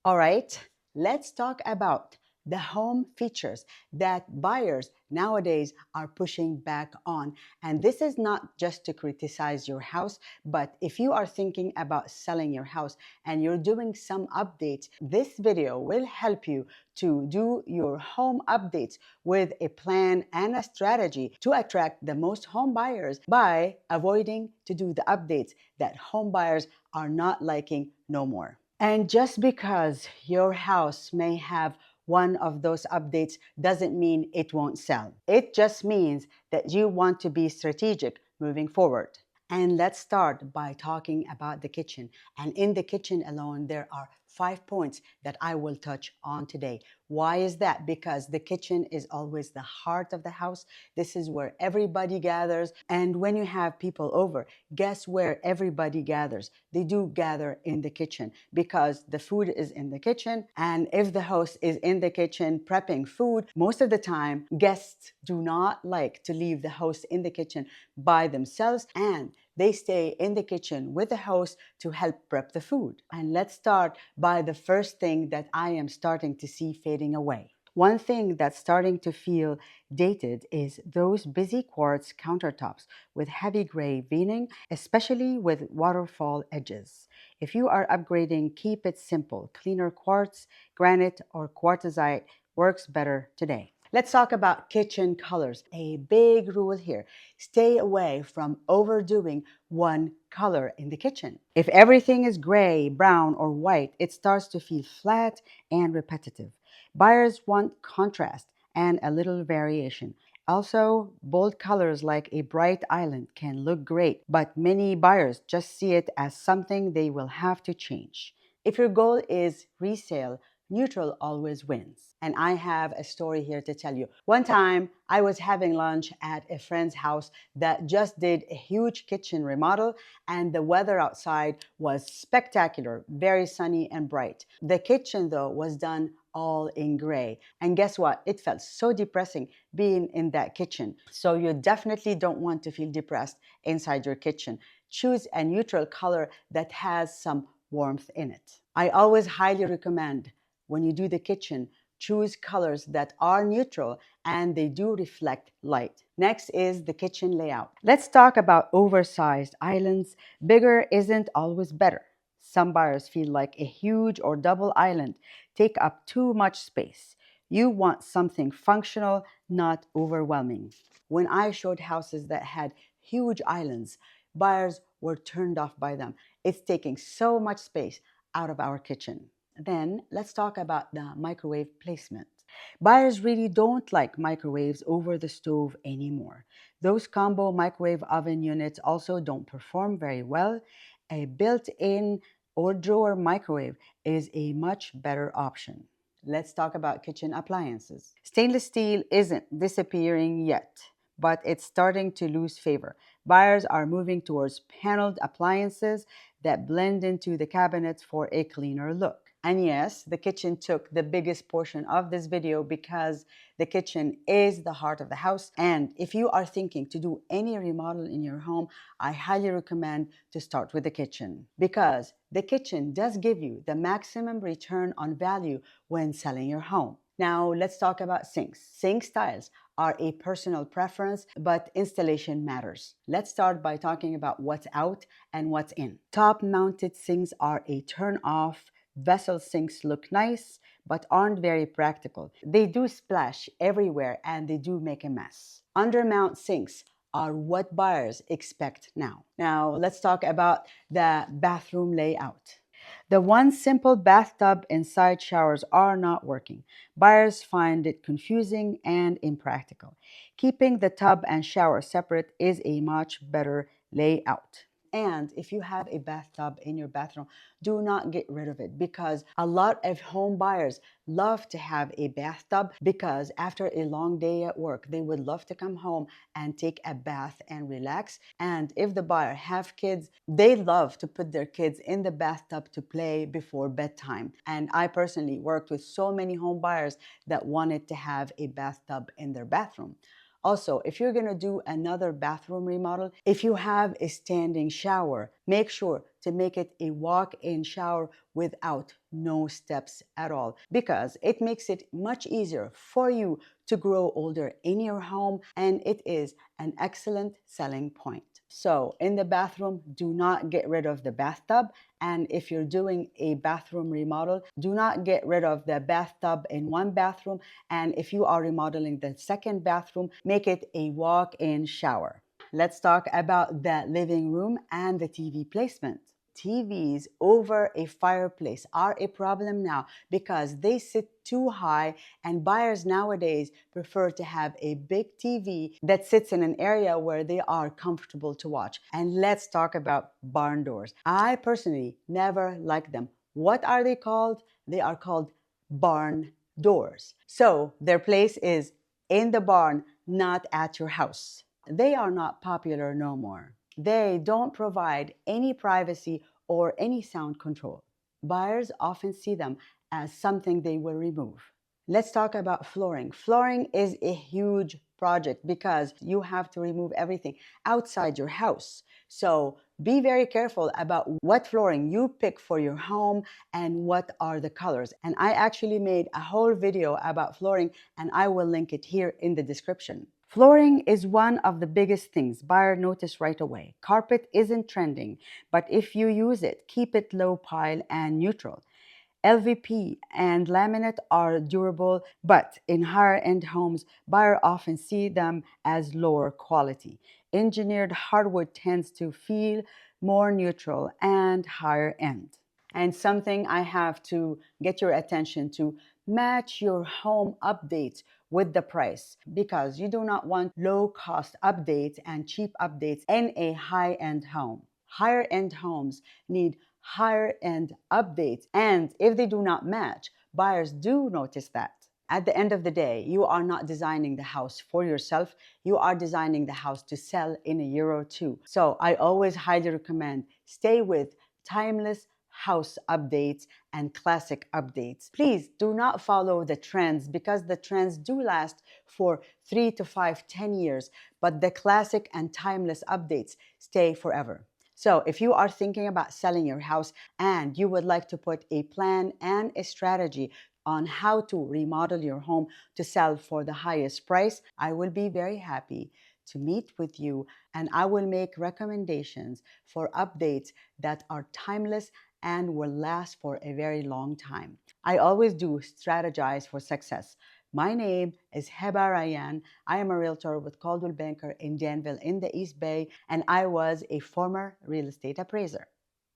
All right, let's talk about the home features that buyers nowadays are pushing back on. And this is not just to criticize your house, but if you are thinking about selling your house and you're doing some updates, this video will help you to do your home updates with a plan and a strategy to attract the most home buyers by avoiding to do the updates that home buyers are not liking no more. And just because your house may have one of those updates doesn't mean it won't sell. It just means that you want to be strategic moving forward. And let's start by talking about the kitchen. And in the kitchen alone, there are 5 points that I will touch on today. Why is that? Because the kitchen is always the heart of the house. This is where everybody gathers. And when you have people over, guess where everybody gathers? They do gather in the kitchen because the food is in the kitchen. And if the host is in the kitchen prepping food, most of the time, guests do not like to leave the host in the kitchen by themselves, and they stay in the kitchen with the host to help prep the food. And let's start by the first thing that I am starting to see fading away. One thing that's starting to feel dated is those busy quartz countertops with heavy gray veining, especially with waterfall edges. If you are upgrading, keep it simple. Cleaner quartz, granite, or quartzite works better today. Let's talk about kitchen colors. A big rule here: stay away from overdoing one color in the kitchen. If everything is gray, brown, or white, it starts to feel flat and repetitive. Buyers want contrast and a little variation. Also, bold colors like a bright island can look great, but many buyers just see it as something they will have to change. If your goal is resale, neutral always wins. And I have a story here to tell you. One time, I was having lunch at a friend's house that just did a huge kitchen remodel, and the weather outside was spectacular, very sunny and bright. The kitchen, though, was done all in gray. And guess what? It felt so depressing being in that kitchen. So you definitely don't want to feel depressed inside your kitchen. Choose a neutral color that has some warmth in it. I always highly recommend when you do the kitchen, choose colors that are neutral and they do reflect light. Next is the kitchen layout. Let's talk about oversized islands. Bigger isn't always better. Some buyers feel like a huge or double island take up too much space. You want something functional, not overwhelming. When I showed houses that had huge islands, buyers were turned off by them. It's taking so much space out of our kitchen. Then let's talk about the microwave placement. Buyers really don't like microwaves over the stove anymore. Those combo microwave oven units also don't perform very well. A built-in or drawer microwave is a much better option. Let's talk about kitchen appliances. Stainless steel isn't disappearing yet, but it's starting to lose favor. Buyers are moving towards paneled appliances that blend into the cabinets for a cleaner look. And yes, the kitchen took the biggest portion of this video because the kitchen is the heart of the house. And if you are thinking to do any remodel in your home, I highly recommend to start with the kitchen, because the kitchen does give you the maximum return on value when selling your home. Now, let's talk about sinks. Sink styles are a personal preference, but installation matters. Let's start by talking about what's out and what's in. Top-mounted sinks are a turn-off. Vessel sinks look nice, but aren't very practical. They do splash everywhere and they do make a mess. Undermount sinks are what buyers expect now. Now, let's talk about the bathroom layout. The one simple bathtub and side showers are not working. Buyers find it confusing and impractical. Keeping the tub and shower separate is a much better layout. And if you have a bathtub in your bathroom, do not get rid of it, because a lot of home buyers love to have a bathtub because after a long day at work, they would love to come home and take a bath and relax. And if the buyer have kids, they love to put their kids in the bathtub to play before bedtime. And I personally worked with so many home buyers that wanted to have a bathtub in their bathroom. Also, if you're going to do another bathroom remodel, if you have a standing shower, make sure to make it a walk-in shower without no steps at all, because it makes it much easier for you to grow older in your home, and it is an excellent selling point. So in the bathroom, do not get rid of the bathtub. And if you're doing a bathroom remodel, do not get rid of the bathtub in one bathroom. And if you are remodeling the second bathroom, make it a walk-in shower. Let's talk about the living room and the TV placement. TVs over a fireplace are a problem now because they sit too high, and buyers nowadays prefer to have a big TV that sits in an area where they are comfortable to watch. And let's talk about barn doors. I personally never like them. What are they called? They are called barn doors. So their place is in the barn, not at your house. They are not popular no more. They don't provide any privacy or any sound control. Buyers often see them as something they will remove. Let's talk about flooring. Flooring is a huge project because you have to remove everything outside your house. So be very careful about what flooring you pick for your home and what are the colors. And I actually made a whole video about flooring, and I will link it here in the description. Flooring is one of the biggest things buyers notice right away. Carpet isn't trending, but if you use it, keep it low pile and neutral. LVP and laminate are durable, but in higher-end homes, buyers often see them as lower quality. Engineered hardwood tends to feel more neutral and higher end. And something I have to get your attention to: match your home updates with the price, because you do not want low-cost updates and cheap updates in a high-end home. Higher-end homes need higher-end updates, and if they do not match, buyers do notice that. At the end of the day, you are not designing the house for yourself. You are designing the house to sell in a year or two. So I always highly recommend stay with timeless house updates and classic updates. Please do not follow the trends, because the trends do last for 3 to 5, 10 years, but the classic and timeless updates stay forever. So if you are thinking about selling your house and you would like to put a plan and a strategy on how to remodel your home to sell for the highest price, I will be very happy to meet with you, and I will make recommendations for updates that are timeless and will last for a very long time. I always do strategize for success. My name is Heba Rayan. I am a realtor with Coldwell Banker in Danville in the East Bay, and I was a former real estate appraiser.